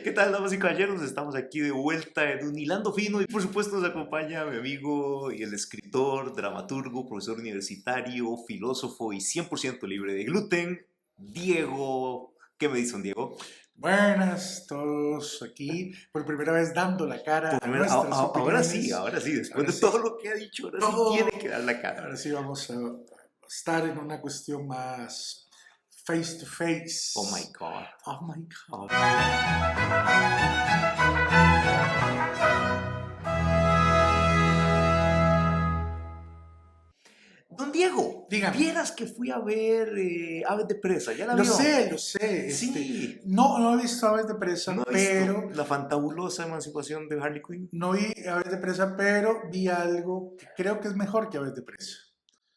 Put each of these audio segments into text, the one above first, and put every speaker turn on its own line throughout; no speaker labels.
¿Qué tal, damas y caballeros? Estamos aquí de vuelta en un hilando fino y por supuesto nos acompaña mi amigo y el escritor, dramaturgo, profesor universitario, filósofo y 100% libre de gluten, Diego. ¿Qué me dicen, Diego?
Buenas, todos aquí, por primera vez dando la cara a nuestras opiniones.
Ahora sí, después
Ahora
de
sí,
todo lo que ha dicho, ahora sí tiene
todo,
que dar la cara.
ahora sí vamos a estar en una cuestión más face to face.
Oh my God.
Oh my God.
Don Diego,
Dígame.
vieras que fui a ver Aves de Presa, ¿ya la
Lo
vio?
sé, lo sé.
Sí.
No he visto Aves de
¿No
Presa,
ha visto
pero
la fantabulosa emancipación de Harley Quinn?
no vi Aves de Presa, pero vi algo que creo que es mejor que Aves de Presa.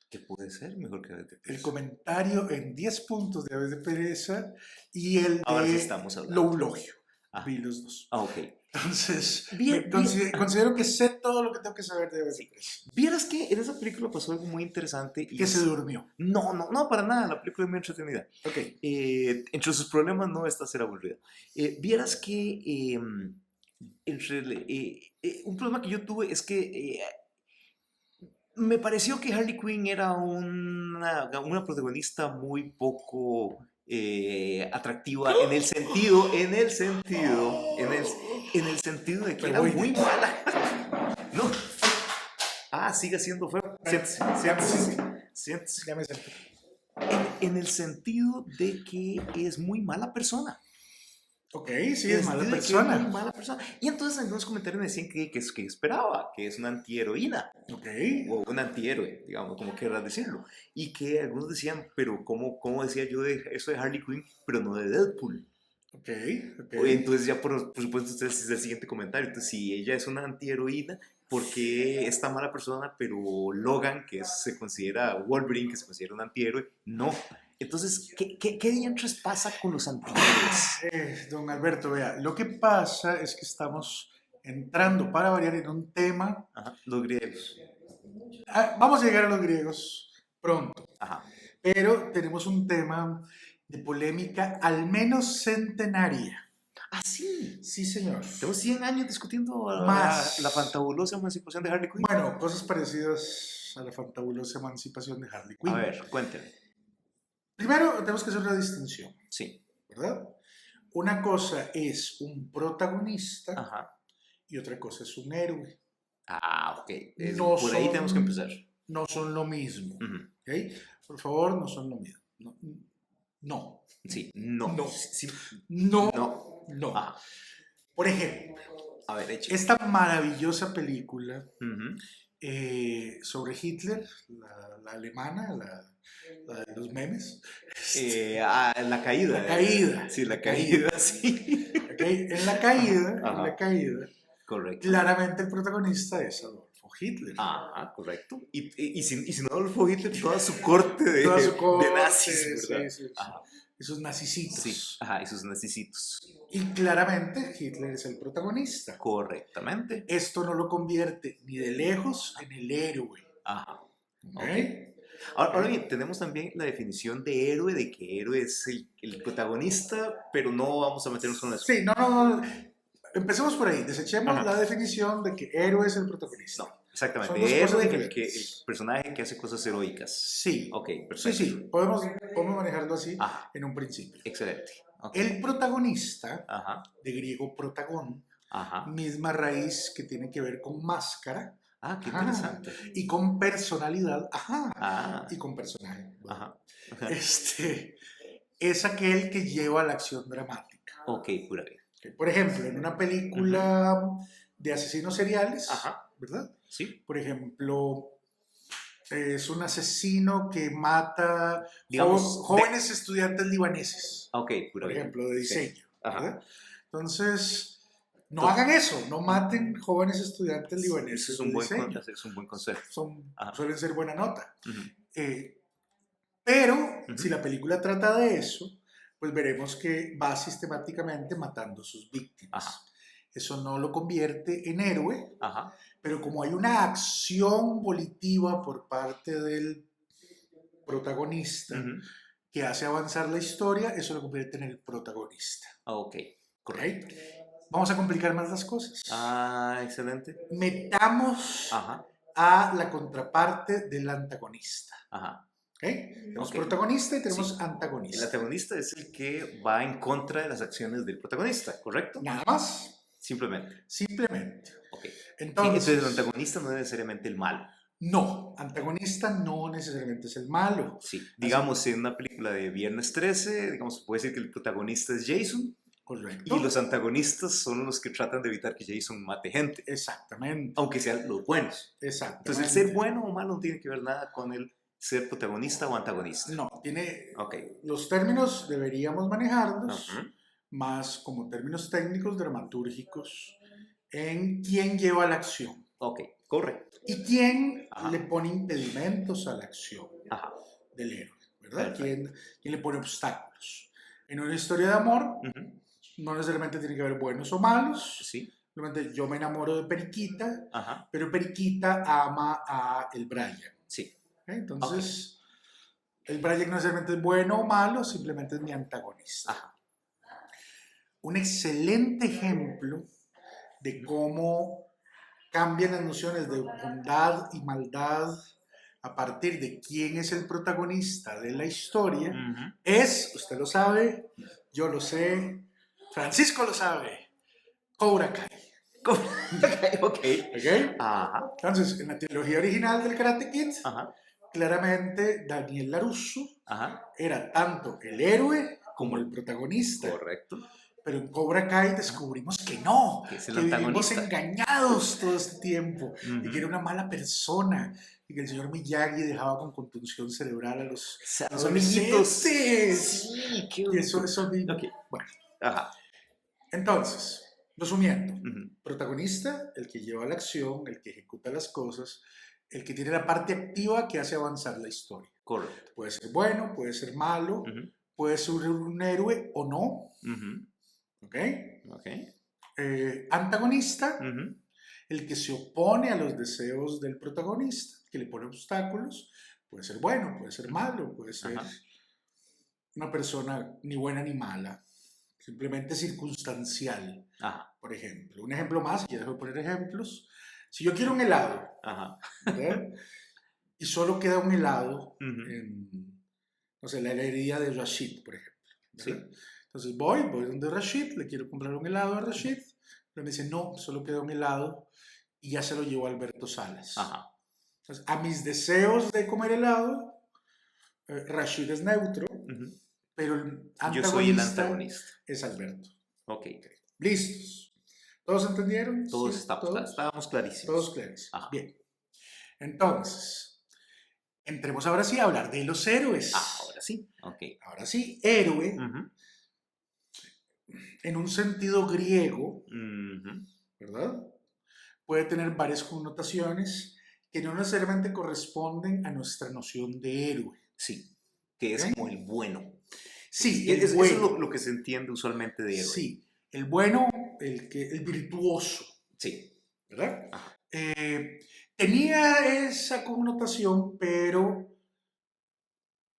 ¿Qué puede ser mejor que Aves de
El
Presa?
comentario en 10 puntos de Aves de Pereza y el
Ahora sí
de
estamos hablando.
Loulogio.
Ah,
Vi los dos.
ok.
Entonces,
Bien, bien.
considero que sé todo lo que tengo que saber de Aves de
Sí.
Pereza.
Vieras que en esa película pasó algo muy interesante y
Que se
es...
durmió.
No, para nada, la película es muy entretenida.
Ok.
Entre sus problemas no está ser aburrida. Vieras que un problema que yo tuve es que me pareció que Harley Quinn era una protagonista muy poco atractiva en el sentido de que
Me
era
voy
muy
de aquí.
mala. No. Ah, sigue siendo feo. Siéntese, siéntese, siéntese.
Ya me senté.
En el sentido de que es muy mala persona.
Ok, sí,
En
es
el
mala
sentido de que es muy
persona.
mala persona. Y entonces algunos comentarios me decían que esperaba, que es una antiheroína.
Ok.
O un antihéroe, digamos, como querrás decirlo. Y que algunos decían, pero ¿cómo decía yo de eso de Harley Quinn, pero no de Deadpool?
Ok. Ok.
Entonces ya por supuesto ustedes es el siguiente comentario. Entonces, si ella es una antiheroína, ¿por qué esta mala persona, pero Logan, se considera Wolverine, que se considera un antihéroe, no? Entonces, ¿qué diantres pasa con los antihéroes?
Don Alberto, vea, lo que pasa es que estamos entrando para variar en un tema.
Ajá, los griegos.
Vamos a llegar a los griegos pronto.
Ajá.
Pero tenemos un tema de polémica al menos centenaria.
Ah, sí.
Sí, señor.
Tenemos 100 años discutiendo la
Más.
fantabulosa emancipación de Harley Quinn.
Bueno, cosas parecidas a la fantabulosa emancipación de Harley
A
Quinn.
ver, cuénteme.
Primero, tenemos que hacer una distinción,
Sí.
¿verdad? Una cosa es un protagonista
Ajá.
y otra cosa es un héroe.
Ah, ok.
No
Por ahí tenemos que
son,
empezar.
no son lo mismo.
Ujú.
¿Ok? Por favor, no son lo mismo. No. No.
Sí, no.
No.
Sí,
No.
no.
No.
Ajá.
Por ejemplo,
A ver, eche.
esta maravillosa película
Ujú.
sobre Hitler, la alemana, la de los memes.
La caída.
La caída.
Sí, la caída, sí.
Okay. En la
Ajá.
caída,
Correcto.
claramente el protagonista es Adolfo Hitler.
Ajá, correcto. Y sin Adolfo Hitler, toda su corte de,
Toda su corte,
de nazis, ¿verdad?
sí.
Ajá.
Esos nazicitos.
Sí, ajá, y sus nazicitos.
Y claramente Hitler es el protagonista.
Correctamente.
Esto no lo convierte ni de lejos en el héroe.
Ajá.
¿Ok?
Ok. Ahora bien, tenemos también la definición de héroe, de que héroe es el protagonista, pero no vamos a meternos con eso.
Sí, no. Empecemos por ahí. Desechemos
Ajá.
la definición de que héroe es el protagonista.
No, exactamente.
Son dos cosas
Héroe, el
diferentes.
personaje que hace cosas heroicas.
Sí.
Ok, perfecto.
Sí. Podemos manejarlo así
Ajá,
en un principio.
excelente. Ok.
El protagonista,
Ajá,
de griego protagón,
ajá.
misma raíz que tiene que ver con máscara.
Ah, qué
Ajá.
interesante.
Y con personalidad. Ajá.
Ah,
Y con personaje.
ajá. Ajá.
Es aquel que lleva la acción dramática.
Ok, pura vida.
Por ejemplo, en una película de asesinos seriales,
Ajá.
¿verdad?
Sí.
Por ejemplo, es un asesino que mata
Digamos,
jóvenes estudiantes libaneses,
Ok, pura
por
vida.
ejemplo, de diseño.
Sí. Ajá.
¿Verdad? Entonces, no
Entonces,
hagan eso, no maten jóvenes estudiantes
ese
libaneses
es
de
un buen,
diseño.
es un buen consejo. Ajá.
Suelen ser buena nota.
Ujú.
Pero
Ujú.
si la película trata de eso, pues veremos que va sistemáticamente matando a sus víctimas.
Ajá.
Eso no lo convierte en héroe,
Ajá.
pero como hay una acción volitiva por parte del protagonista
Ujú.
que hace avanzar la historia, eso lo convierte en el protagonista.
Ok. Correcto.
Vamos a complicar más las cosas.
Excelente.
Metamos
Ajá.
a la contraparte del antagonista.
Ajá.
Tenemos protagonista y tenemos antagonista.
El antagonista es el que va en contra de las acciones del protagonista, ¿correcto?
Nada más.
Simplemente. Ok.
Entonces,
el antagonista no es necesariamente el malo.
No, antagonista no necesariamente es el malo.
Sí, digamos en una película de Viernes 13, digamos, puede decir que el protagonista es Jason.
Correcto.
Y los antagonistas son los que tratan de evitar que Jason mate gente.
Exactamente.
Aunque sean los buenos.
Exactamente.
Entonces, el ser bueno o malo no tiene que ver nada con el ser protagonista o antagonista.
No, tiene...
Okay.
Los términos deberíamos manejarlos más como términos técnicos, dramatúrgicos, en quién lleva la acción.
Ok, correcto.
Y quién le pone impedimentos a la acción del héroe, ¿verdad? ¿Quién le pone obstáculos? En una historia de amor, no necesariamente tiene que haber buenos o malos.
Sí.
Simplemente yo me enamoro de Periquita, pero Periquita ama a el Brian.
Sí.
Entonces, el Brian no necesariamente es bueno o malo, simplemente es mi antagonista. Un excelente ejemplo de cómo cambian las nociones de bondad y maldad a partir de quién es el protagonista de la historia es, usted lo sabe, yo lo sé, Francisco lo sabe, Cobra Kai.
Ok.
Entonces, en la trilogía original del Karate Kid, claramente Daniel LaRusso era tanto el héroe como el protagonista.
Correcto.
Pero en Cobra Kai descubrimos que no,
que
vivimos engañados todo este tiempo, y que era una mala persona, y que el señor Miyagi dejaba con contunción cerebral a los
amiguitos.
Sí, qué bonito. Eso bueno. Entonces, resumiendo, protagonista, el que lleva la acción, el que ejecuta las cosas, el que tiene la parte activa que hace avanzar la historia.
Correcto.
Puede ser bueno, puede ser malo, puede ser un héroe o no. Antagonista, el que se opone a los deseos del protagonista, que le pone obstáculos, puede ser bueno, puede ser malo, puede ser una persona ni buena ni mala, simplemente circunstancial. Por ejemplo, un ejemplo más, ya dejo de poner ejemplos. Si yo quiero un helado, y solo queda un helado en, no sé, la heladería de Rashid, por ejemplo. Entonces voy donde Rashid, le quiero comprar un helado a Rashid, pero me dice, no, solo queda un helado, y ya se lo llevó a Alberto Salas. Entonces, a mis deseos de comer helado, Rashid es neutro, pero el antagonista,
yo soy el antagonista.
Es Alberto.
¿Listos?
¿Todos entendieron?
Todos estábamos clarísimos.
Todos clarísimos. Bien. Entonces, entremos ahora sí a hablar de los héroes.
Ahora sí.
Ahora sí, héroe, en un sentido griego, ¿verdad? Puede tener varias connotaciones que no necesariamente corresponden a nuestra noción de héroe.
Sí, que es como el bueno.
Sí,
eso es lo que se entiende usualmente de héroe.
Sí, el bueno, el virtuoso.
Sí.
¿Verdad? Tenía esa connotación, pero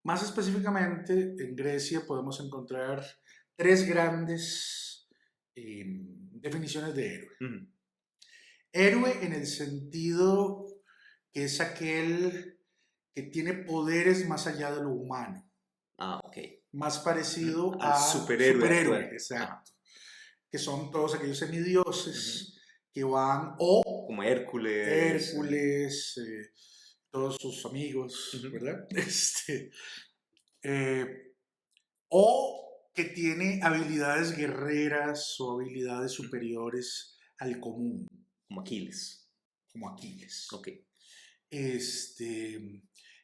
más específicamente en Grecia podemos encontrar tres grandes definiciones de héroe. Héroe en el sentido que es aquel que tiene poderes más allá de lo humano. Más parecido a superhéroe, exacto. Que son todos aquellos semidioses que van, o
como Hércules,
todos sus amigos, ¿verdad? O que tiene habilidades guerreras o habilidades superiores al común.
Como Aquiles.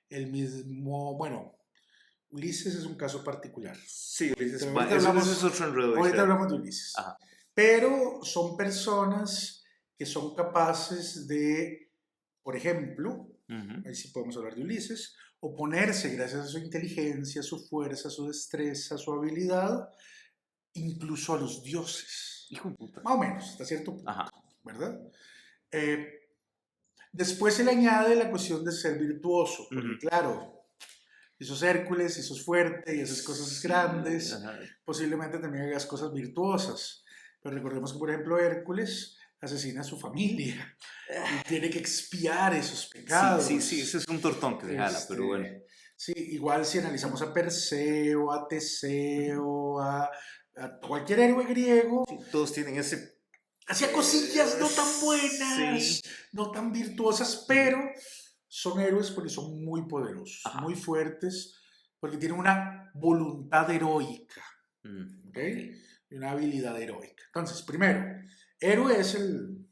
El mismo, bueno, Ulises es un caso particular.
Sí, Ulises.
Ahorita hablamos de Ulises. Pero son personas que son capaces de, por ejemplo, ahí sí podemos hablar de Ulises, oponerse gracias a su inteligencia, su fuerza, su destreza, su habilidad, incluso a los dioses.
Hijo de puta.
Más o menos, hasta cierto punto, ¿verdad? Después se le añade la cuestión de ser virtuoso, porque claro, si sos Hércules, si sos fuerte y haces cosas grandes, posiblemente también hagas cosas virtuosas. Pero recordemos que, por ejemplo, Hércules asesina a su familia y tiene que expiar esos
Sí, ese
pecados.
es un tortón que se jala, pero bueno.
Sí, igual si analizamos a Perseo, a
Ujú.
Teseo, a cualquier héroe griego,
Sí, todos tienen ese...
hacía cosillas no tan
sí.
buenas, no tan virtuosas,
Ujú.
pero son héroes porque son muy poderosos, muy
Ajá.
fuertes, porque tienen una voluntad heroica, ¿ok?
Ok.
Y una habilidad heroica. Entonces, primero, héroe es el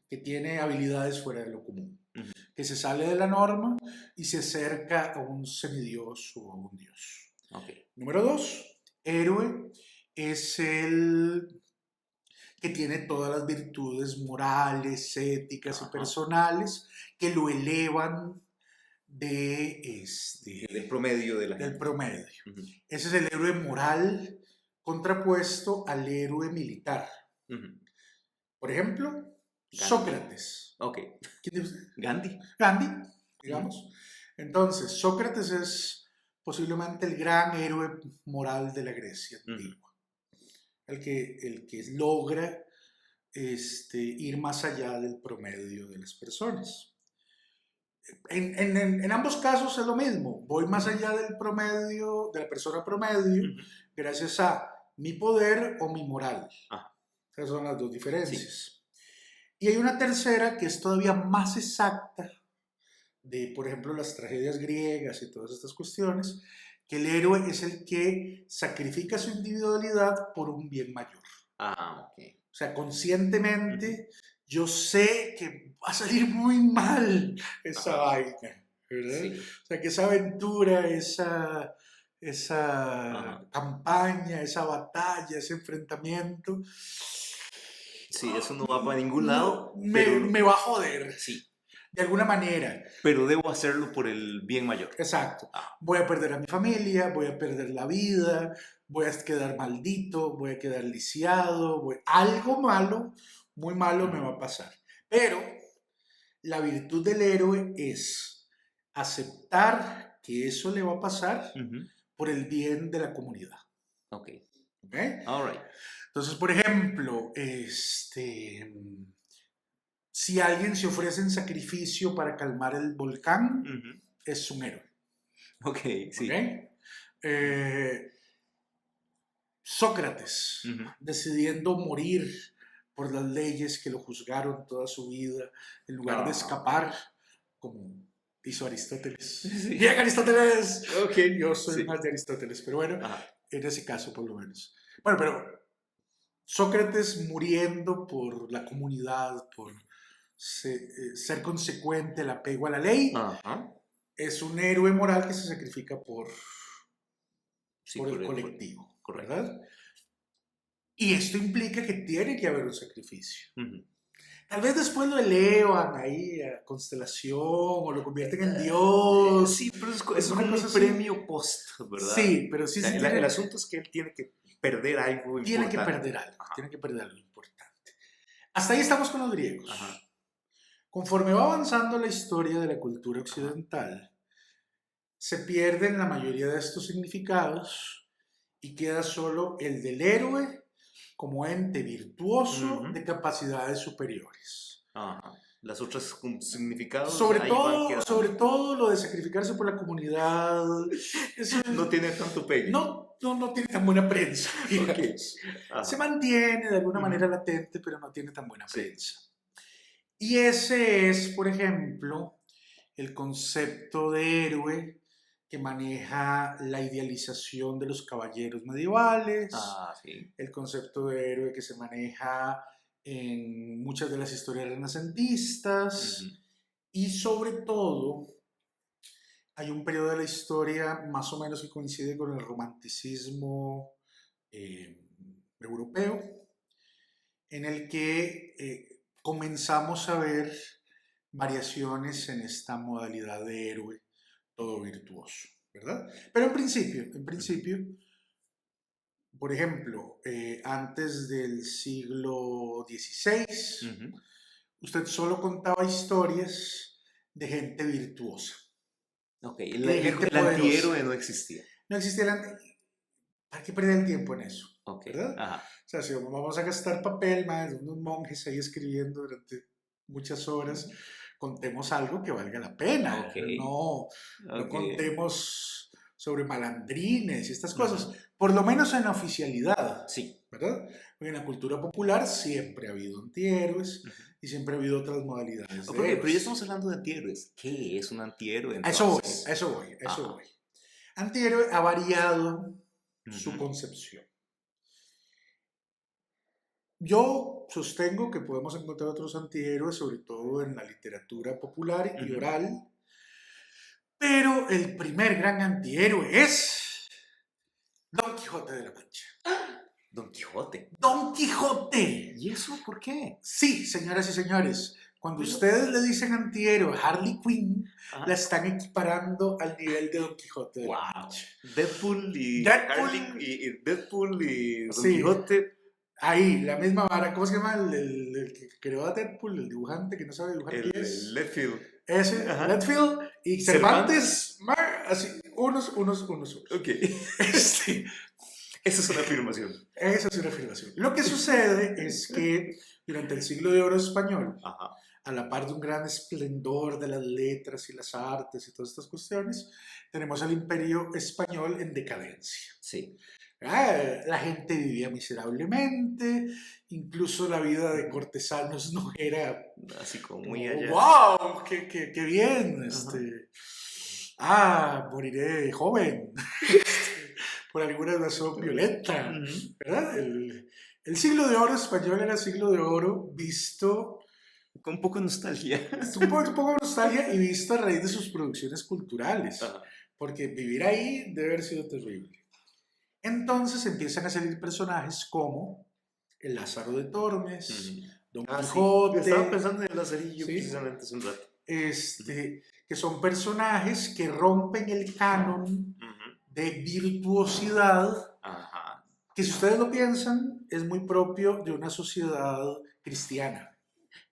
que tiene habilidades fuera de lo común,
Ujú.
que se sale de la norma y se acerca a un semidios o a un dios.
Ok.
Número dos, héroe es el que tiene todas las virtudes morales, éticas y
Ajá.
personales que lo elevan
Del promedio de la
del
gente.
promedio.
Ujú.
Ese es el héroe moral contrapuesto al héroe militar.
Ujú.
Por ejemplo,
Gandhi.
Sócrates.
Ok.
¿Quién es usted?
Gandhi.
Gandhi,
Ujú.
digamos. Entonces, Sócrates es posiblemente el gran héroe moral de la Grecia
Ujú.
antigua, el que logra ir más allá del promedio de las personas. En ambos casos es lo mismo, voy más
Ujú.
allá del promedio, de la persona promedio,
Ujú.
gracias a mi poder o mi moral.
Ah,
Esas son las dos
sí.
diferencias. Y hay una tercera que es todavía más exacta, de, por ejemplo, las tragedias griegas y todas estas cuestiones, que el héroe es el que sacrifica su individualidad por un bien mayor.
Ah, ok.
O sea,
Ujú.
conscientemente yo sé que va a salir muy mal esa
Ajá.
vaina, ¿verdad?
Sí.
O sea, que esa aventura, esa
Ajá.
campaña, esa batalla, ese enfrentamiento,
Sí, eso no va para ningún
no,
lado, pero
me va a joder
sí.
de alguna manera.
Pero debo hacerlo por el bien mayor.
Exacto.
Ah.
Voy a perder a mi familia, voy a perder la vida, voy a quedar maldito, voy a quedar lisiado, algo malo, muy malo me
Ujú.
va a pasar. Pero la virtud del héroe es aceptar que eso le va a pasar
Ujú.
por el bien de la comunidad.
Ok.
¿Ok?
All right.
Entonces, por ejemplo, si alguien se ofrece en sacrificio para calmar el volcán,
Ujú.
es un héroe.
Ok,
¿Ok?
sí.
Eh, Sócrates,
Ujú.
decidiendo morir por las leyes que lo juzgaron toda su vida, en lugar de
Ajá.
escapar, como hizo Aristóteles.
Sí.
Bien, Aristóteles.
Ok,
Yo soy
sí.
más de Aristóteles, pero bueno,
Ajá.
en ese caso por lo menos. Bueno, pero Sócrates muriendo por la comunidad, por ser consecuente, el apego a la ley,
Ajá.
es un héroe moral que se sacrifica
Sí,
por el
por
colectivo,
correcto.
¿verdad? Y esto implica que tiene que haber un sacrificio.
Ujú.
Tal vez después lo elevan ahí a constelación o lo convierten en Dios.
Sí, pero es
Alguna
como
cosa
un
así.
premio post, ¿verdad?
Sí, pero
O
sí,
sea,
sí
el asunto es que él tiene que perder algo
tiene que
importante.
perder algo.
Ajá.
Tiene que perder algo importante. Hasta ahí estamos con los
Ajá.
griegos. Conforme va avanzando la historia de la cultura
Ajá.
occidental, se pierden la mayoría de estos significados y queda solo el del héroe como ente virtuoso
Ujú.
de capacidades superiores.
Ajá. Las otras significados ahí van
Sobre
quedando.
todo lo de sacrificarse por la comunidad, eso
No tiene tanto pegue.
no tiene tan buena prensa,
Ok.
digamos. Se
Ajá.
mantiene de alguna manera
Ujú.
latente, pero no tiene tan buena
Sí.
prensa. Y ese es, por ejemplo, el concepto de héroe que maneja la idealización de los caballeros medievales,
Ah, sí.
el concepto de héroe que se maneja en muchas de las historias
Ujú.
renacentistas y sobre todo hay un periodo de la historia más o menos que coincide con el romanticismo eh, europeo en el que comenzamos a ver variaciones en esta modalidad de héroe todo virtuoso, ¿verdad? Pero en
Ujú.
principio, por ejemplo, antes del siglo XVI,
Ujú.
usted solo contaba historias de gente virtuosa
Ok,
y de gente
el
poderosa.
antihéroe no existía.
No existía el... ¿Para qué perder el tiempo en eso?
Ok.
¿verdad?
Ajá.
O sea, si vamos a gastar papel, más unos monjes ahí escribiendo durante muchas horas, contemos algo que valga la pena.
Ok.
No
Ok.
contemos sobre malandrines y estas cosas,
Ujú.
por lo menos en la oficialidad,
Sí.
¿verdad? Porque en la cultura popular siempre ha habido antihéroes
Ujú.
y siempre ha hado otras modalidades
Ok,
de
pero ya estamos
héroes.
hablando de antihéroes. ¿Qué es un antihéroe
A eso voy, a
entonces?
eso voy, a eso
Ajá.
voy. Antihéroe ha variado su
Ujú.
concepción. Yo sostengo que podemos encontrar otros antihéroes, sobre todo en la literatura popular y
Ujú.
oral, pero el primer gran antihéroe es Don Quijote de la Mancha.
Don Quijote.
Don Quijote.
¿Y eso por qué?
Sí, señoras y señores, cuando
Pero,
ustedes le dicen antihéroe a Harley Quinn, la
ajá.
están equiparando al nivel de Don Quijote de la
Wow.
Mancha.
Deadpool y
Deadpool,
Harley y Deadpool y Don
sí,
Quijote.
ahí, la misma vara. ¿Cómo se llama el que creó a Deadpool? El dibujante que no sabe dibujar
El
pies.
Letfield.
Ese,
Ajá.
Redfield y
Cervantes.
Cervantes, así, unos.
Ok.
Este,
Esa es una afirmación.
esa es una afirmación. Lo que sucede es que durante el siglo de oro español,
Ajá.
a la par de un gran esplendor de las letras y las artes y todas estas cuestiones, tenemos al imperio español en decadencia.
Sí.
La gente vivía miserablemente, incluso la vida de
Ujú.
cortesanos no era
Así como muy
como,
allá.
wow, qué bien,
Ajá.
moriré joven, por alguna razón violenta,
Ujú.
¿verdad? El siglo de oro español era siglo de oro visto,
Con un poco de nostalgia.
un poco de nostalgia y visto a raíz de sus producciones culturales,
Ajá.
porque vivir ahí debe haber sido terrible. Entonces empiezan a salir personajes como el Lázaro de Tormes,
Ujú.
Don
Ah, sí. Estaba
Quijote,
pensando en el Lazarillo
¿sí?
precisamente hace un rato. Ujú.
Que son personajes que rompen el canon
Ujú.
de virtuosidad,
Ajá.
que si ustedes lo piensan, es muy propio de una sociedad cristiana,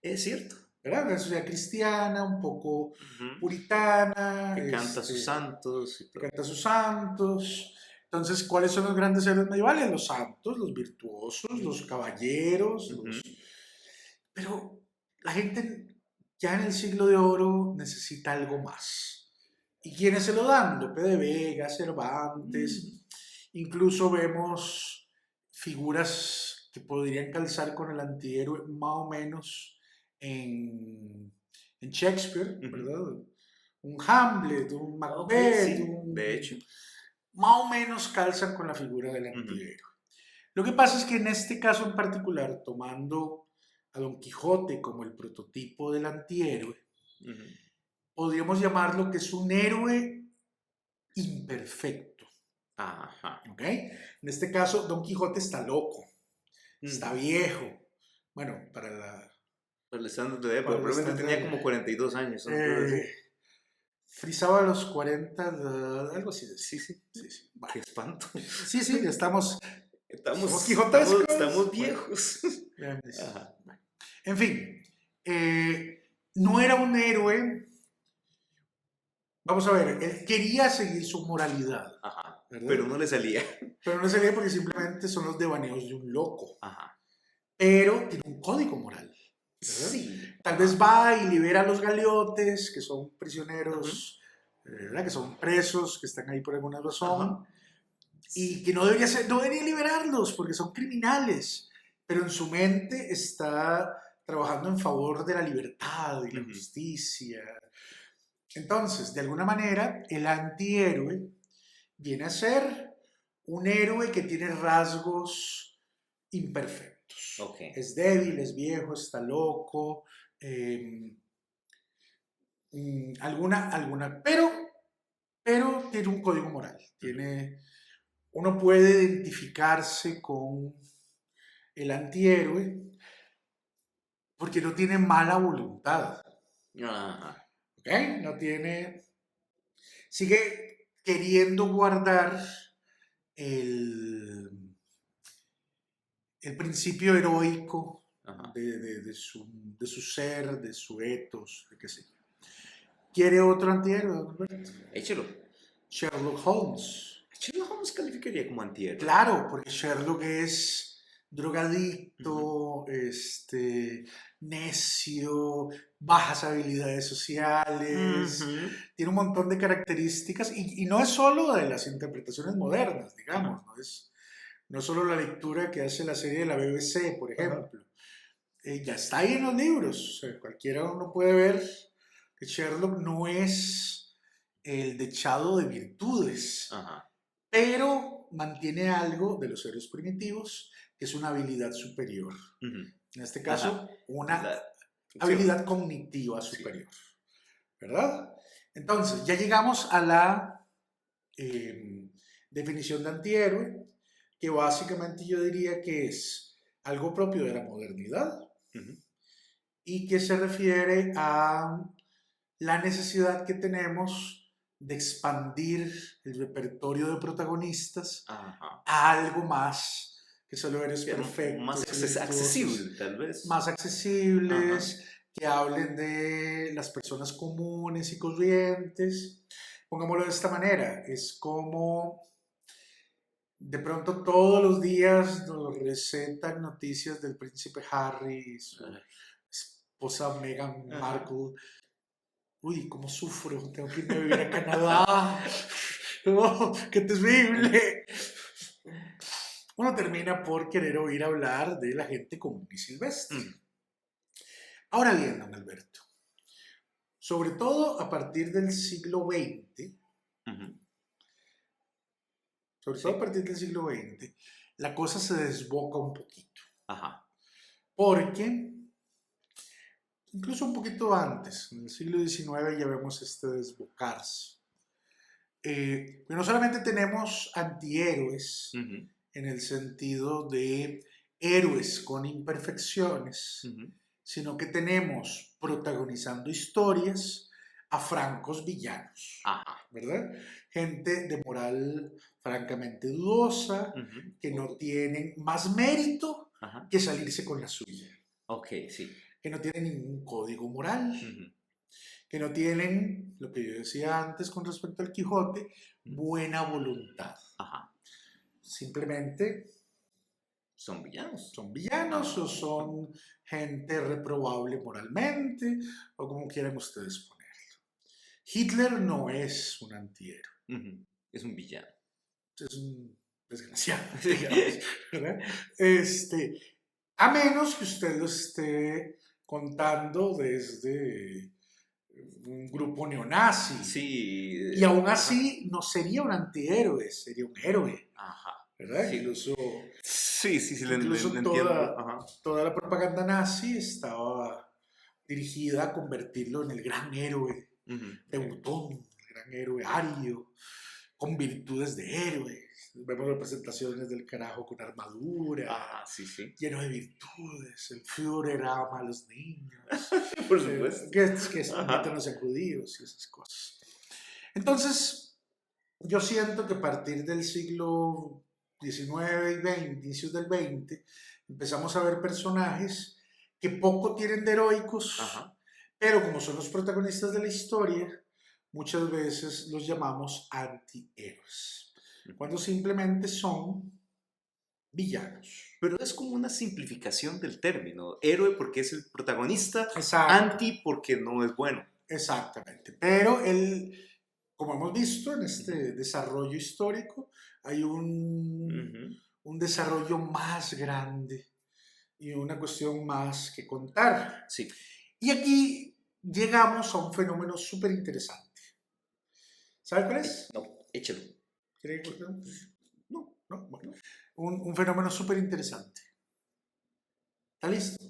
Es cierto.
¿verdad? Una sociedad cristiana, un poco
Ujú.
puritana,
Que canta a sus santos y
que
todo.
canta a sus santos. Entonces, ¿cuáles son los grandes héroes medievales? Los santos, los virtuosos, los caballeros,
Ujú.
Pero la gente ya en el siglo de oro necesita algo más. ¿Y quiénes se lo dan? Lope de Vega,
Mm.
Cervantes. Incluso vemos figuras que podrían calzar con el antihéroe más o menos en Shakespeare,
Ujú.
¿verdad? Un Hamlet, un
Ok,
Macbeth,
sí, de hecho.
más o menos calzan con la figura del
Ujú.
antihéroe. Lo que pasa es que en este caso en particular, tomando a Don Quijote como el prototipo del antihéroe,
Ujú.
podríamos llamarlo que es un héroe imperfecto.
Ajá.
¿Ok? En este caso, Don Quijote está loco, está
Ujú.
viejo. Bueno, para la,
Para el estándar de época,
para el
probablemente tenía
estándar.
como 42 años, una cosa así.
Eh, Frisaba a los 40, algo así decía.
Sí, sí.
Sí, sí. Bueno.
Qué espanto.
Sí, sí, somos
Estamos
quijotescos. Bueno,
viejos.
ya me dice.
Ajá.
Bueno. En fin, no era un héroe. Vamos a ver, él quería seguir su moralidad,
Ajá. Pero
¿verdad?
no le salía.
Pero no sería porque simplemente son los devaneos de un loco.
Ajá.
Pero tiene un código moral, ¿verdad?
Sí.
Tal
Ajá.
vez va y libera a los galeotes, que son
Ujú.
prisioneros, ¿verdad? Que son presos, que están ahí por alguna razón,
Ajá.
y que no debería, no debería liberarlos porque son criminales. Pero en su mente está trabajando en favor de la libertad y la
Ujú.
justicia. Entonces, de alguna manera, el antihéroe viene a ser un héroe que tiene rasgos imperfectos.
Ok.
Es débil, es viejo, está loco, eh, pero tiene un código moral.
Ujú.
Uno puede identificarse con el antihéroe porque no tiene mala voluntad.
Ajá.
¿Ok? No tiene. Sigue queriendo guardar el, el principio heroico
Ajá.
de su ser, de su ethos, de qué sé yo. ¿Quiere otro antihéroe, don Alberto?
Échelo.
Sherlock Holmes.
Sherlock Holmes calificaría como antihéroe.
Claro, porque Sherlock es
Ujú.
drogadicto, necio, bajas habilidades sociales,
Ujú.
tiene un montón de características y no es solo de las interpretaciones modernas,
Ajá.
digamos, no es solo la lectura que hace la serie de la BBC, por
Ajá.
ejemplo. Ya está ahí en los libros, o sea, cualquiera uno puede ver que Sherlock no es el dechado de virtudes,
Ajá.
pero mantiene algo de los héroes primitivos, que es una habilidad superior.
Ujú.
En este
Ajá.
caso, una
La, sí,
habilidad cognitiva
sí.
superior, ¿verdad? Entonces, ya llegamos a la definición de antihéroe, que básicamente yo diría que es algo propio de la modernidad
Ujú.
y que se refiere a la necesidad que tenemos de expandir el repertorio de protagonistas
Ajá.
a algo más que solo eres
Que más
perfectos y virtuosos,
accesible, tal vez.
más
Ajá.
accesibles, que hablen de las personas comunes y corrientes. Pongámoslo de esta manera, es como de pronto todos los días nos recetan noticias del príncipe Harry y su
Ay.
esposa Meghan
Ajá.
Markle. Uy, cómo sufro, tengo que irme a vivir a Canadá. Oh, qué terrible. Uno termina por querer oír hablar de la gente común y silvestre.
Ujú.
Ahora bien, don Alberto, sobre todo a partir del siglo XX,
Ujú.
sobre todo a
Sí.
partir del siglo XX, la cosa se desboca un poquito.
Ajá.
Porque, incluso un poquito antes, en el siglo XIX ya vemos este desbocarse. Pero no solamente tenemos antihéroes
Ujú.
en el sentido de héroes con imperfecciones,
Ujú.
sino que tenemos protagonizando historias a francos villanos,
Ajá.
¿verdad? Gente de moral francamente dudosa,
Ujú.
que no tienen más mérito
Ajá.
que salirse con la suya,
Ok, sí.
que no tienen ningún código moral,
Ujú.
que no tienen, lo que yo decía antes con respecto al Quijote,
Ujú.
buena voluntad.
Ajá.
Simplemente
Son villanos.
son villanos o
Ajá.
son gente reprobable moralmente o como quieran ustedes ponerlo. Hitler no es un antihéroe,
Ujú. Es un villano.
es un desgraciado, digamos,
Sí.
¿verdad? A menos que usted lo esté contando desde un grupo neonazi.
Sí.
Y aún
Ajá.
así no sería un antihéroe, sería un héroe,
Ajá.
¿verdad?
Sí. Sí, sí, sí, le
Incluso
entiendo. Ajá.
toda la propaganda nazi estaba dirigida a convertirlo en el gran héroe
Ujú.
teutón, el gran héroe ario, con virtudes de héroe. Vemos representaciones del carajo con armadura,
Ajá, sí, sí.
lleno de virtudes. El Führer ama a los niños,
Por supuesto.
que se convierten
Ajá.
en judíos y esas cosas. Entonces, yo siento que a partir del siglo XIX y XX, inicios del XX, empezamos a ver personajes que poco tienen de heroicos,
Ajá.
pero como son los protagonistas de la historia, muchas veces los llamamos antihéroes,
Ujú.
cuando simplemente son villanos.
Pero es como una simplificación del término. Héroe porque es el protagonista,
Exacto,
anti porque no es bueno.
exactamente. Pero como hemos visto en
Ujú.
este desarrollo histórico, hay
Ujú.
un desarrollo más grande y una cuestión más que contar.
Sí.
Y aquí llegamos a un fenómeno súper interesante. ¿Sabe cuál es?
No, échalo.
¿Quiere que
No,
no? Bueno,
no.
un fenómeno súper interesante. ¿Está listo?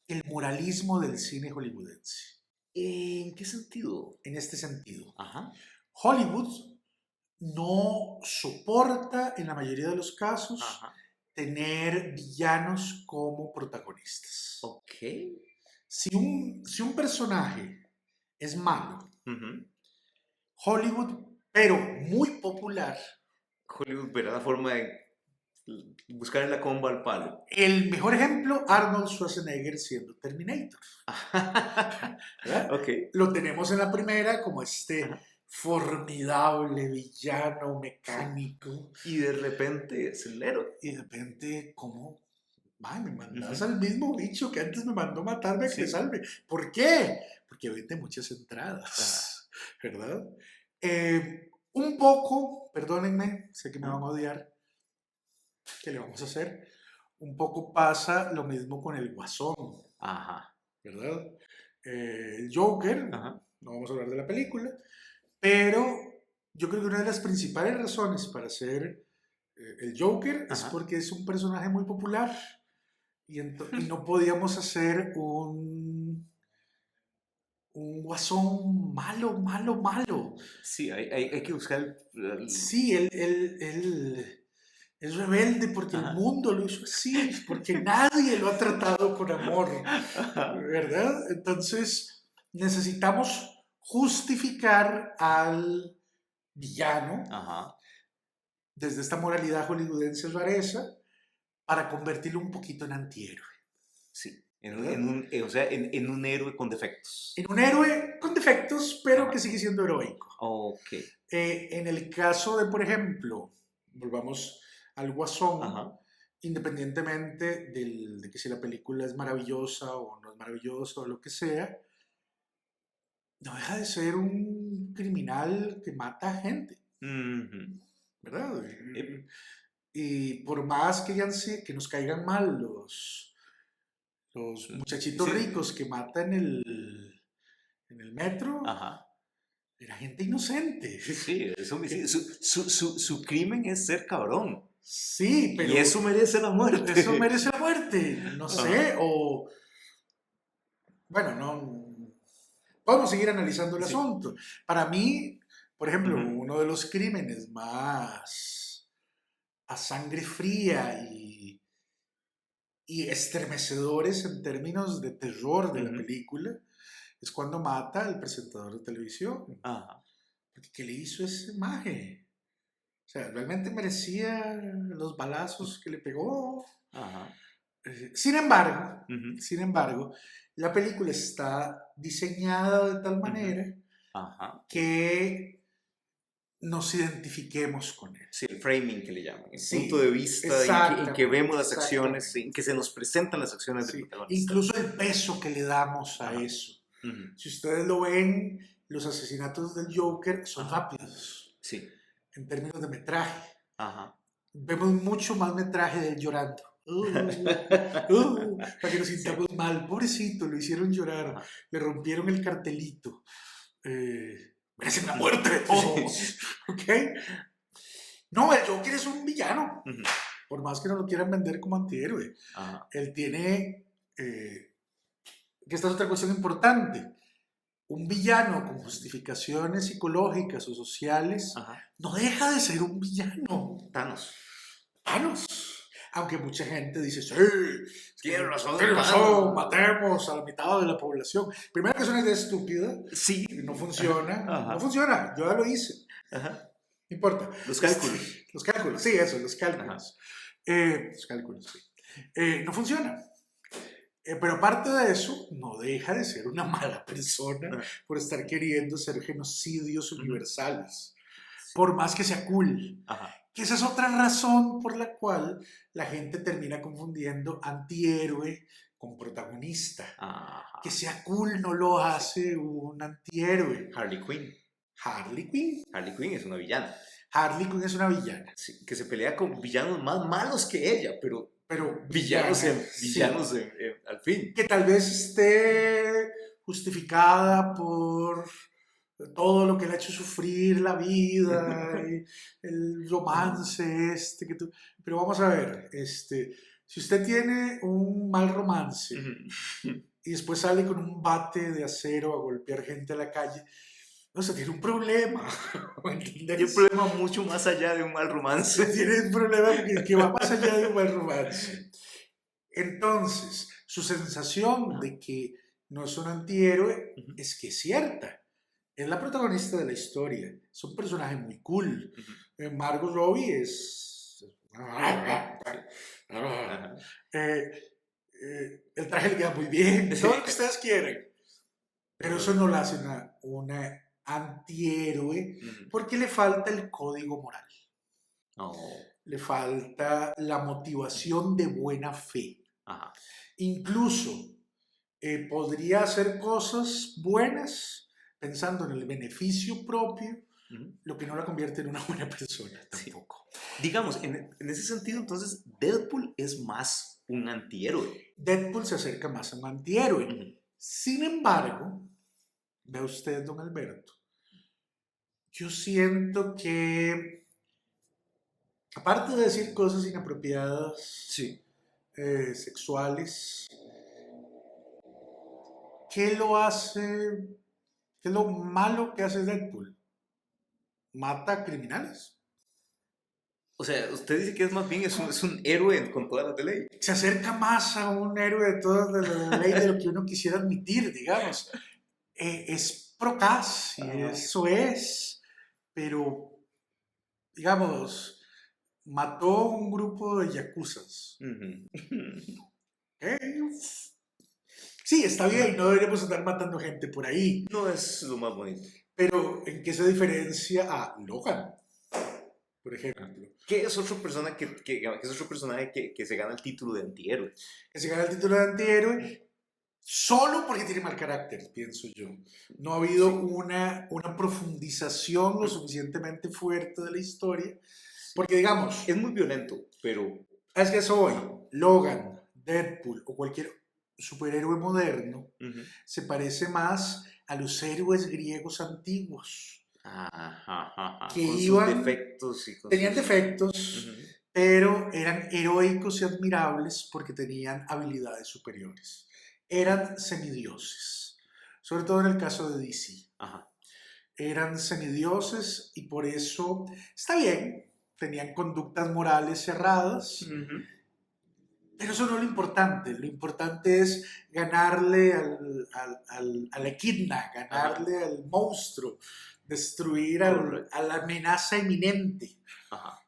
El moralismo del cine hollywoodense.
¿En qué sentido?
En este sentido,
Ajá.
Hollywood no soporta, en la mayoría de los casos,
Ajá.
tener villanos como protagonistas.
Ok.
Si un personaje es malo,
Ujú.
Hollywood, pero muy popular,
Hollywood verá la forma de buscar la comba al palo.
el mejor ejemplo, Arnold Schwarzenegger siendo Terminator, ¿verdad?
Ok.
Lo tenemos en la primera como
Ajá.
formidable villano mecánico.
Y de repente es el héroe.
Y de repente, ¿cómo? Ay, me mandas
Ujú.
al mismo bicho que antes me mandó matarme a que me
Sí.
salve. ¿Por qué? Porque vende muchas
Ajá.
entradas, ¿verdad? Un poco, perdónenme, sé que me van a odiar, ¿qué le vamos a hacer? Un poco pasa lo mismo con el Guasón,
Ajá.
¿verdad? El Joker,
Ajá.
no vamos a hablar de la película, pero yo creo que una de las principales razones para ser el Joker es
Ajá.
porque es un personaje muy popular y no podíamos hacer un Guasón malo, malo, malo.
Sí, hay que buscar
Sí, él es rebelde porque el
ajá.
mundo lo hizo así, porque nadie lo ha tratado con amor,
Ajá.
¿verdad? Entonces necesitamos justificar al villano
Ajá.
desde esta moralidad hollywoodense rareza para convertirlo un poquito en antihéroe,
Sí.
¿verdad?
O sea, en un héroe con defectos.
En un héroe con defectos, pero que
Ajá.
sigue siendo heroico.
Ok.
En el caso de, por ejemplo, volvamos al Guasón,
Ajá.
independientemente de que si la película es maravillosa o no es maravillosa o lo que sea, no deja de ser un criminal que mata gente,
Ujú.
¿verdad?
Eh,
Y por más que nos caigan mal los muchachitos
sí.
ricos que matan en el metro,
Ajá.
era gente inocente.
Sí, es
Que,
homicidio. Su crimen es ser cabrón.
sí,
Y
pero
eso merece la
eso
muerte.
merece la muerte, no
Ajá.
sé, o bueno, no podemos seguir analizando el
Sí.
asunto. Para mí, por ejemplo,
Ujú.
uno de los crímenes más a sangre fría y estremecedores en términos de terror de la
Ujú.
película es cuando mata al presentador de televisión.
Ajá.
Porque ¿qué le hizo ese maje? O sea, ¿realmente merecía los balazos que le pegó?
Ajá.
Sin embargo,
Ujú.
sin embargo, la película está diseñada de tal
Ujú.
manera
Ajá.
que nos identifiquemos con él.
Sí, el framing que le llaman, el punto de
Sí,
vista en que
exactamente,
vemos las acciones,
exactamente.
en que se nos presentan las acciones del
Sí,
protagonista.
incluso el peso que le damos a
Ajá.
eso.
Ujú.
Si ustedes lo ven, los asesinatos del Joker son
Ajá.
rápidos
Sí.
en términos de metraje.
Ajá.
Vemos mucho más metraje de él llorando. Para que nos
Sí.
sintamos mal. Pobrecito, lo hicieron llorar.
Ajá.
Le rompieron el cartelito. Merecen la
Ujú.
muerte de
Sí.
todos. ¿Ok? No, el Joker es un villano.
Ujú.
Por más que no lo quieran vender como antihéroe.
Ajá.
Él tiene. Que esta es otra cuestión importante. Un villano con justificaciones psicológicas o sociales
Ajá.
no deja de ser un villano.
Thanos.
Thanos. Aunque mucha gente dice, sí, es
Tiene
que
razón,
tiene razón,
Thanos.
matemos a la mitad de la población. Primero que es una idea estúpida,
Sí.
no
Ajá.
funciona, no
Ajá.
funciona, yo ya lo hice,
Ajá.
no importa.
Los cálculos.
Los cálculos, sí, eso, los
Ajá.
cálculos. Los cálculos, sí. No funciona. Pero aparte de eso, no deja de ser una mala persona
Ajá.
por estar queriendo hacer genocidios
Ujú.
universales,
Sí.
por más que sea cool.
Ajá.
Que esa es otra razón por la cual la gente termina confundiendo antihéroe con protagonista. Que
Ajá.
sea cool no lo
Sí.
hace un antihéroe.
Harley Quinn.
Harley Quinn.
Harley Quinn es una villana.
Harley Quinn es una villana,
Sí, que se pelea con villanos más malos que ella, pero
pero
villanos,
villana, sí.
al fin.
Que tal vez esté justificada por todo lo que le ha hecho sufrir la vida, y el romance este que tú... Pero vamos a ver, si usted tiene un mal romance y después sale con un bate de acero a golpear gente a la calle, o sea, tiene un problema, ¿me
Hay un
entiendes?
problema mucho más allá de un mal romance.
Tiene un problema que va más allá de un mal romance. Entonces, su sensación
Ajá.
de que no es un antihéroe
Ujú.
es que es cierta. Es la protagonista de la historia. Es un personaje muy cool.
Ujú.
Margot Robbie es...
Sí. Ajá.
Eh, el traje le queda muy bien, todo lo que
Sí.
ustedes quieren. Pero
Pero
eso no la hace una antihéroe
Ujú.
porque le falta el código moral,
Oh,
le falta la motivación de buena fe.
ajá.
Incluso podría hacer cosas buenas pensando en el beneficio propio,
Ujú.
lo que no la convierte en una buena persona
Sí.
tampoco.
Digamos, en ese sentido, entonces, Deadpool es más un antihéroe.
Deadpool se acerca más a un antihéroe.
Ujú.
Sin embargo, vea usted, don Alberto, yo siento que, aparte de decir cosas inapropiadas,
Sí.
sexuales, ¿qué lo hace? ¿Qué es lo malo que hace Deadpool? Mata criminales.
O sea, usted dice que es más bien es un héroe con todas las de ley.
Se acerca más a un héroe de toda la ley de lo que uno quisiera admitir, digamos. Es procaz, y
Ajá.
eso es, pero, digamos, mató un grupo de yakuzas.
Ujú.
¿Ok? Sí, está bien,
Ajá.
no deberíamos andar matando gente por ahí,
No es lo más bonito.
pero ¿en qué se diferencia a Logan, por ejemplo?
¿Qué es otro persona que es otro personaje que se gana el título de antihéroe?
Que se gana el título de antihéroe solo porque tiene mal carácter, pienso yo. No ha habido
Sí.
una profundización lo suficientemente fuerte de la historia,
Sí.
porque digamos,
Es muy violento, pero...
es que soy Logan, Deadpool o cualquier superhéroe moderno,
Ujú.
se parece más a los héroes griegos antiguos,
Ajá, ajá,
que
con sus
iban,
defectos y con
tenían
sus...
defectos,
Ujú.
pero eran heroicos y admirables porque tenían habilidades superiores. Eran semidioses, sobre todo en el caso de DC.
Ajá.
Eran semidioses y por eso está bien, tenían conductas morales cerradas,
Ujú.
pero eso no es lo importante es ganarle a la equidna,
Ajá.
ganarle al monstruo, destruir a
Correcto.
la amenaza inminente.
Ajá.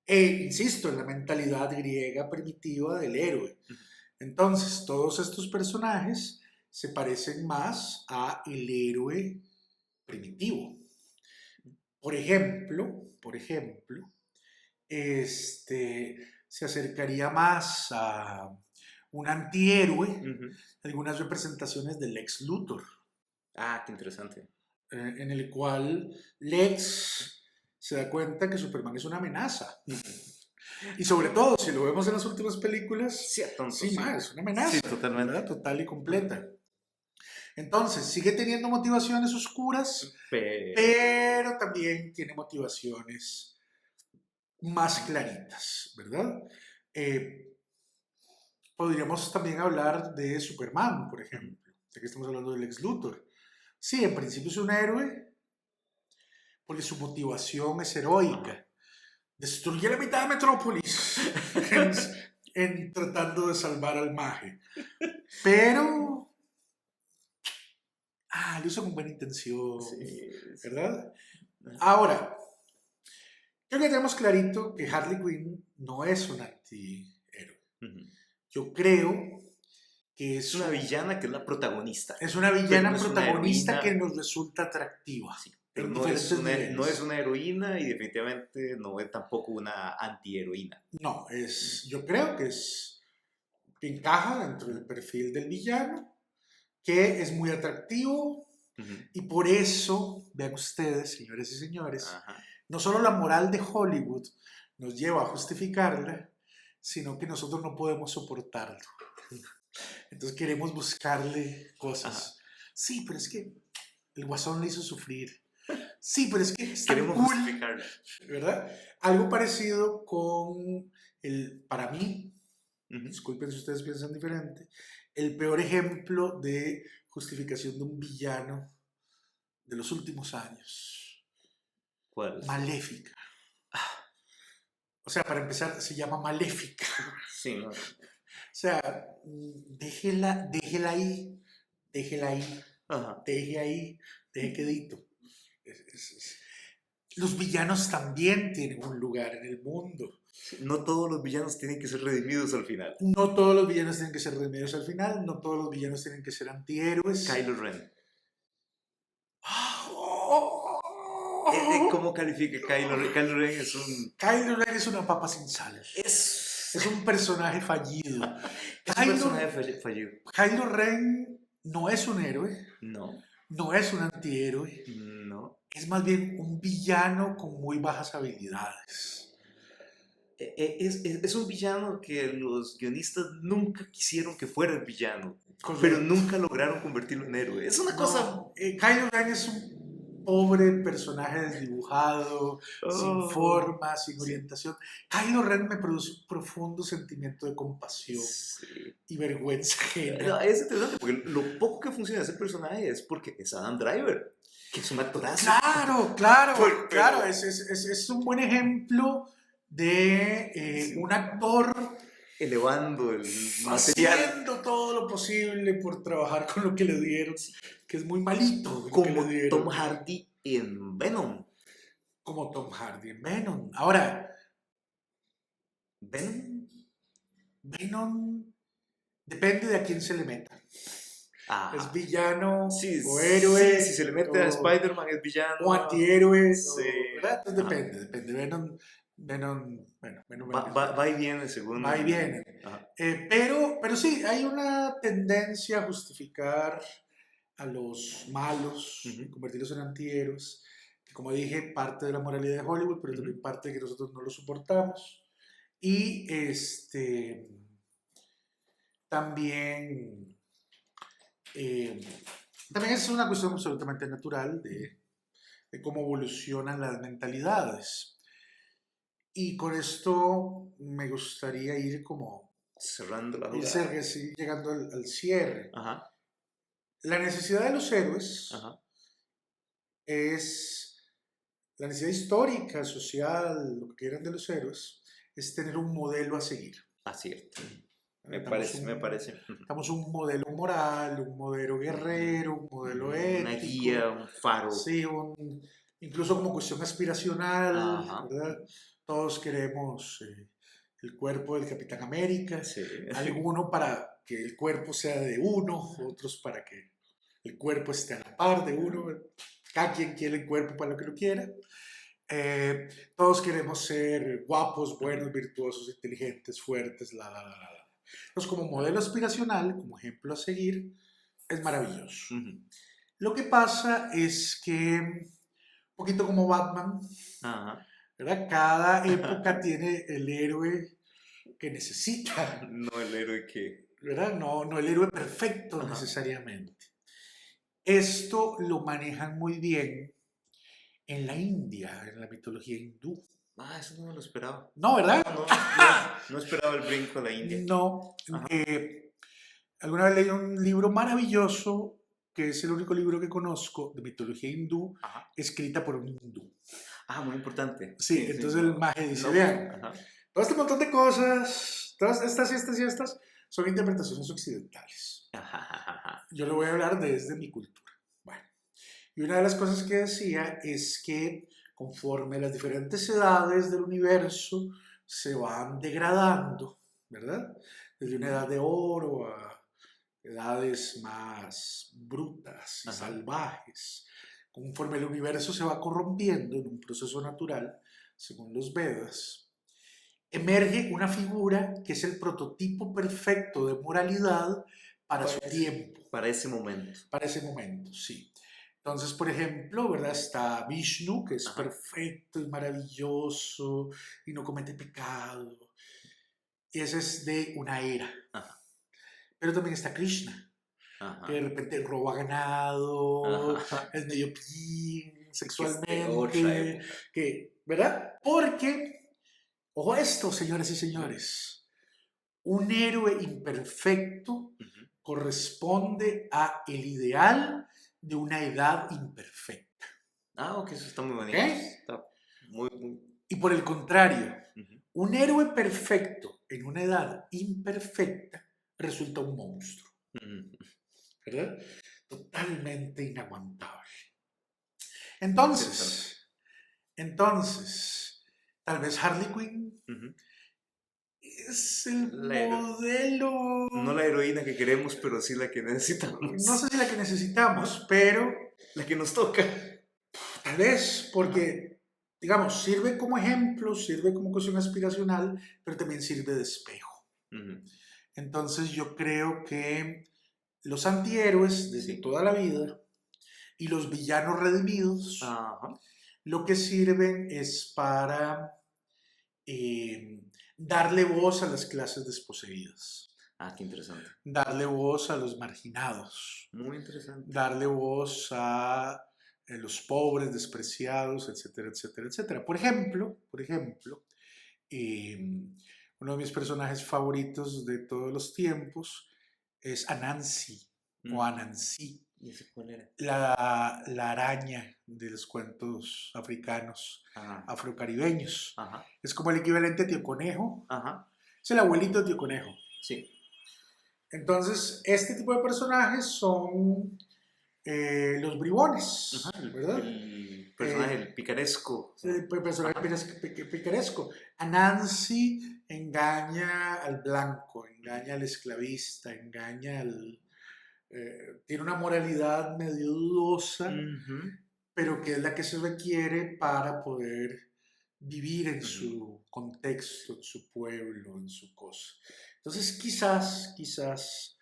E insisto, en la mentalidad griega primitiva del héroe.
Ujú.
Entonces, todos estos personajes se parecen más a el héroe primitivo. Por ejemplo, se acercaría más a un antihéroe,
Ujú.
algunas representaciones del Lex Luthor,
Ah, qué interesante.
en el cual Lex se da cuenta que Superman es una amenaza.
Ujú.
Y sobre todo, si lo vemos en las últimas películas,
Sí, a tonto,
sí,
sí.
es una
Sí,
amenaza, ¿verdad?
totalmente.
Total y
Ajá.
completa. Entonces, sigue teniendo motivaciones oscuras,
Pero...
pero también tiene motivaciones más claritas, ¿verdad? Eh, Podríamos también hablar de Superman, por
Ujú.
ejemplo, ya que estamos hablando del Lex Luthor. Sí, en principio es un héroe porque su motivación es
Ajá.
heroica. Destruye la mitad de Metrópolis en, en tratando de salvar al maje. Pero, lo hizo con buena intención,
Sí, sí.
¿verdad?
Ajá.
Ahora, creo que tenemos clarito que Harley Quinn no es un antihéroe.
Ujú.
Yo creo que
Es una villana que es la protagonista,
es una
pero no
villana
es una
protagonista que
heroína,
nos resulta atractiva
sí, pero
en
no es
diferentes
no es
niveles.
una heroína y definitivamente no es tampoco una antiheroína.
No,
Ujú.
yo creo que encaja dentro del perfil del villano, que es muy atractivo
Ujú.
y por eso, vean ustedes, señores y señores,
Ajá.
no solo la moral de Hollywood nos lleva a justificarla, sino que nosotros no podemos soportarlo. Entonces queremos buscarle
Ajá.
cosas. Sí, pero es que el guasón le hizo sufrir. Sí, pero es que es tan
Queremos
cool,
justificarlo.
¿verdad? Algo parecido con para mí,
Ujú.
disculpen si ustedes piensan diferente, el peor ejemplo de justificación de un villano de los últimos años.
¿Cuál?
Maléfica. O sea, para empezar, se llama Maléfica.
Sí, no.
O sea, déjela ahí, déjela ahí,
Ajá.
deje ahí, deje quedito. Los villanos también tienen un lugar en el mundo.
Sí, no todos los villanos tienen que ser redimidos al final.
No todos los villanos tienen que ser remedios al final, no todos los villanos tienen que ser antihéroes.
Kylo Ren. ¿Cómo califica Kylo Ren? Kylo Ren es un...
Kylo Ren es una papa sin sal. Es un personaje fallido.
Es un personaje fallido.
Kylo Ren no es un héroe,
No,
no es un antihéroe,
no.
es más bien un villano con muy bajas habilidades.
Es un villano que los guionistas nunca quisieron que fuera el villano,
Correcto.
pero nunca lograron convertirlo en héroe. Es una cosa...
No, Kylo Ren es un pobre personaje desdibujado, sin
Oh,
forma, sin
sí.
orientación. Kylo Ren me produce un profundo sentimiento de compasión
Sí.
y vergüenza
No,
ajena.
es interesante porque lo poco que funciona ese personaje es porque es Adam Driver, que es un actorazo.
Claro, claro,
Pero-
claro, es un buen ejemplo de
Sí.
un actor
Elevando el material
haciendo todo lo posible por trabajar con lo que le dieron, que es muy malito lo que
como
le dieron.
Tom Hardy en Venom.
Como Tom Hardy en Venom. Ahora,
¿Venom?
Venom depende de a quién se le meta.
Ah,
¿Es villano
sí,
o héroe?
sí, si se le mete a
o,
Spider-Man es villano.
o antihéroe,
Sí.
¿verdad? Entonces
Ajá.
depende. Venom, bueno,
Va y viene según...
va y viene.
Ajá.
Pero sí, hay una tendencia a justificar a los malos,
Ujú.
convertirlos en antihéroes, que como dije, parte de la moralidad de Hollywood, pero también parte de que nosotros no lo soportamos. Y también, también es una cuestión absolutamente natural de cómo evolucionan las mentalidades. Y con esto me gustaría ir como
Cerrando la jugada.
llegando al cierre.
Ajá,
La necesidad de los héroes
ajá.
es la necesidad histórica, social, lo que quieran de los héroes, es tener un modelo a seguir.
Cierto. Me
Necesitamos
parece.
Necesitamos un modelo moral, un modelo guerrero, un modelo ético.
Una guía, un faro.
Sí, incluso como cuestión aspiracional,
Ajá.
¿verdad? Todos queremos el cuerpo del Capitán América,
Sí.
alguno para que el cuerpo sea de uno, otros para que el cuerpo esté a la par de uno, cada quien quiere el cuerpo para lo que lo quiera. Todos queremos ser guapos, buenos, virtuosos, inteligentes, fuertes, Entonces, como modelo aspiracional, como ejemplo a seguir, es maravilloso.
Ujú.
Lo que pasa es que, un poquito como Batman,
Ajá.
¿verdad? Cada época tiene el héroe que necesita,
No el héroe que...
¿verdad? No el héroe perfecto
Ajá.
necesariamente. Esto lo manejan muy bien en la India, en la mitología hindú.
Eso no me lo esperaba.
No, ¿verdad?
No esperaba el brinco a la India.
No.
Ajá.
Alguna vez leí un libro maravilloso, que es el único libro que conozco de mitología hindú,
Ajá.
escrita por un hindú.
Muy importante.
Sí, entonces el maje dice,
no,
vean,
ajá.
todo este montón de cosas, todas estas y estas, son interpretaciones occidentales.
Ajá.
Yo le voy a hablar desde mi cultura. Bueno, y una de las cosas que decía es que conforme las diferentes edades del universo se van degradando, ¿verdad? Desde una edad de oro a edades más brutas y
Ajá.
salvajes. Conforme el universo se va corrompiendo en un proceso natural, según los Vedas, emerge una figura que es el prototipo perfecto de moralidad para su tiempo.
Para ese momento.
Para ese momento, sí. Entonces, por ejemplo, ¿verdad? Está Vishnu, que es
Ajá.
perfecto y maravilloso y no comete pecado. Y ese es de una era.
Ajá.
Pero también está Krishna,
Ajá.
que de repente roba ganado,
Ajá.
es medio pillín
Que es de
sexualmente,
otra época.
¿verdad? Porque, ojo a esto, señoras y señores, un héroe imperfecto
Ujú.
corresponde a el ideal de una edad imperfecta.
Ok, eso está muy bonito.
¿Ok?
Está muy...
Y por el contrario,
Ujú.
un héroe perfecto en una edad imperfecta resulta un monstruo,
Ujú.
¿verdad? Totalmente inaguantable.
Interesante.
Entonces, tal vez Harley Quinn
Ujú.
es el
La hero-
modelo,
No la heroína que queremos, pero sí la que necesitamos.
no sé si la que necesitamos, pero
La que nos toca.
Tal vez porque, digamos, sirve como ejemplo, sirve como cuestión aspiracional, pero también sirve de espejo.
Ujú.
Entonces yo creo que los antihéroes desde
Sí.
toda la vida y los villanos redimidos
Ajá.
lo que sirven es para darle voz a las clases desposeídas,
Ah, qué interesante.
darle voz a los marginados,
Muy interesante.
darle voz a los pobres, despreciados, etcétera, etcétera, etcétera. Por ejemplo, eh, uno de mis personajes favoritos de todos los tiempos es Anansi o
Mm.
Anansi,
¿Y ese cuál era?
la araña de los cuentos africanos,
Ajá.
afrocaribeños.
Ajá.
Es como el equivalente a Tío Conejo,
Ajá.
es el abuelito de Tío Conejo.
Sí.
Entonces, este tipo de personajes son los bribones,
Ajá.
¿verdad?
El personaje, el picaresco.
El personaje
Ajá.
picaresco. Anansi engaña al blanco, engaña al esclavista, tiene una moralidad medio dudosa,
Ujú.
pero que es la que se requiere para poder vivir en
Ujú.
su contexto, en su pueblo, en su cosa. Entonces, quizás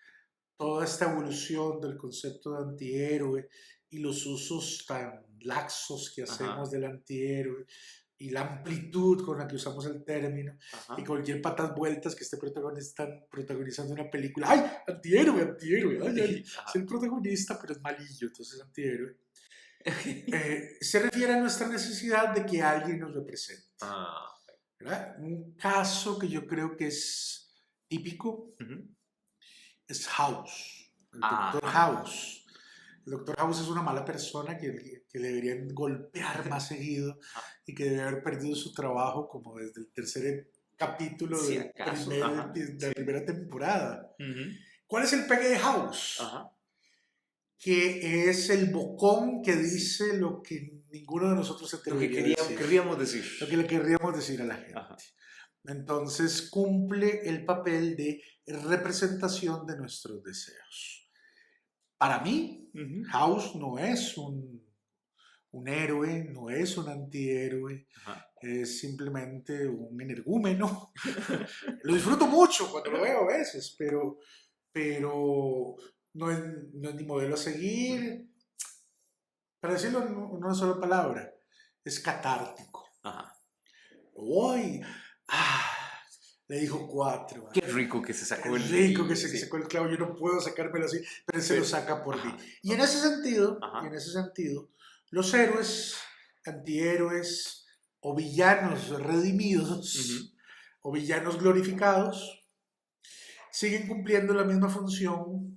toda esta evolución del concepto de antihéroe y los usos tan laxos que hacemos
Ajá.
del antihéroe y la amplitud con la que usamos el término y
Ajá.
cualquier patas vueltas que esté protagonizando una película. ¡Ay! Antihéroe, antihéroe. ¡Ay, ay! Es
Ajá.
el protagonista, pero es malillo, entonces antihéroe. Se refiere a nuestra necesidad de que alguien nos represente.
Ah.
¿Verdad? Un caso que yo creo que es típico
Ujú.
es House, el doctor
Ajá.
House. El doctor House es una mala persona que le deberían golpear más seguido
Ajá.
y que debe haber perdido su trabajo como desde el tercer capítulo
Si acaso. Ajá.
de la
Sí.
primera temporada.
Ujú.
¿Cuál es el pegue de House?
Ajá.
Que es el bocón que dice lo que ninguno de nosotros se
Lo que
atrevería a decir,
querríamos decir.
lo que le querríamos decir a la gente.
Ajá.
Entonces cumple el papel de representación de nuestros deseos. Para mí,
Ujú.
House no es un héroe, no es un antihéroe,
Ajá.
es simplemente un energúmeno. Lo disfruto mucho cuando lo veo a veces, pero no es ni modelo a
Ujú.
seguir. Para decirlo en una sola palabra, es catártico.
Ajá.
Hoy, ah, le dijo cuatro.
Qué rico que se sacó
Es rico que se
sí.
sacó el clavo, yo no puedo sacármelo así, pero él se lo
Pero,
saca por mí.
ajá.
Y en
Ajá.
ese sentido, los héroes, antihéroes o villanos redimidos
Ujú.
o villanos glorificados siguen cumpliendo la misma función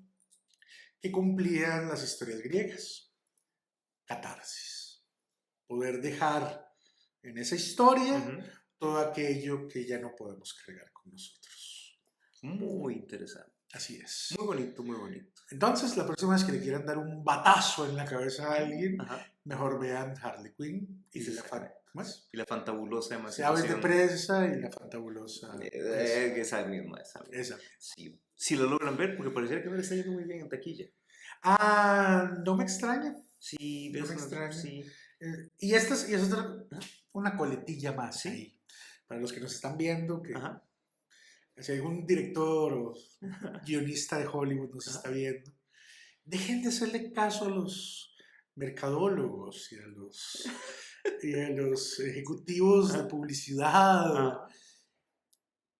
que cumplían las historias griegas. Catarsis. Poder dejar en esa historia
Ujú.
todo aquello que ya no podemos cargar con nosotros.
Muy interesante.
Así es.
Muy bonito, muy bonito.
Entonces, la próxima vez que le quieran dar un batazo en la cabeza a alguien,
Ajá.
mejor vean Harley Quinn
Y,
y ¿cómo es?
y la fantabulosa
Se Aves de
emancipación.
presa y la fantabulosa presa.
Esa misma, esa misma.
Esa.
Sí. Si lo logran ver, porque pareciera que no le está yendo muy bien en taquilla.
Ah, no me extraña,
Sí,
no
ves,
me extraña.
sí.
Y es otra, una coletilla más
Sí.
ahí. Para los que nos están viendo, que
Ajá.
si algún director o guionista de Hollywood nos está
Ajá.
viendo, dejen de hacerle caso a los mercadólogos y a los ejecutivos de
Ajá.
publicidad.
Ajá.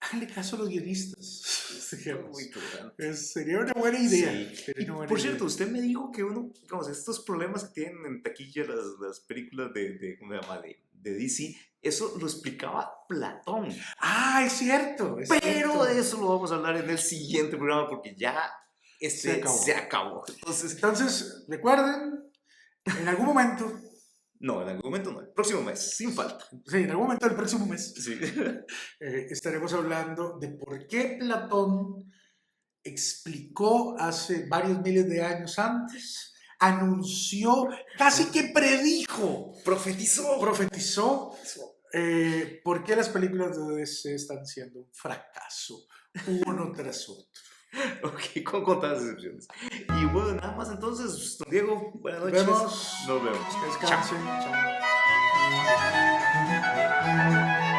Háganle caso a los guionistas,
Muy
digamos.
interesante.
Sería una buena idea.
Sí.
Sería
Y
una buena
por
idea.
cierto, usted me dijo que uno, digamos, estos problemas que tienen en taquilla las películas ¿cómo se llama? De DC, eso lo explicaba Platón.
Ah, es cierto, es
Pero de
cierto.
eso lo vamos a hablar en el siguiente programa porque ya
Se acabó.
se acabó.
Entonces, recuerden, en algún momento,
No, en algún momento no. El próximo mes, sin falta.
sí, en algún momento del próximo mes,
Sí.
estaremos hablando de por qué Platón explicó hace varios miles de años antes, anunció, casi que predijo, profetizó por qué las películas de DC están siendo un fracaso, uno tras otro.
Ok, con contadas excepciones. Y bueno, nada más entonces, don Diego, buenas
Nos
noches.
vemos.
Nos vemos.
Que
Chao.
descansen. Chao.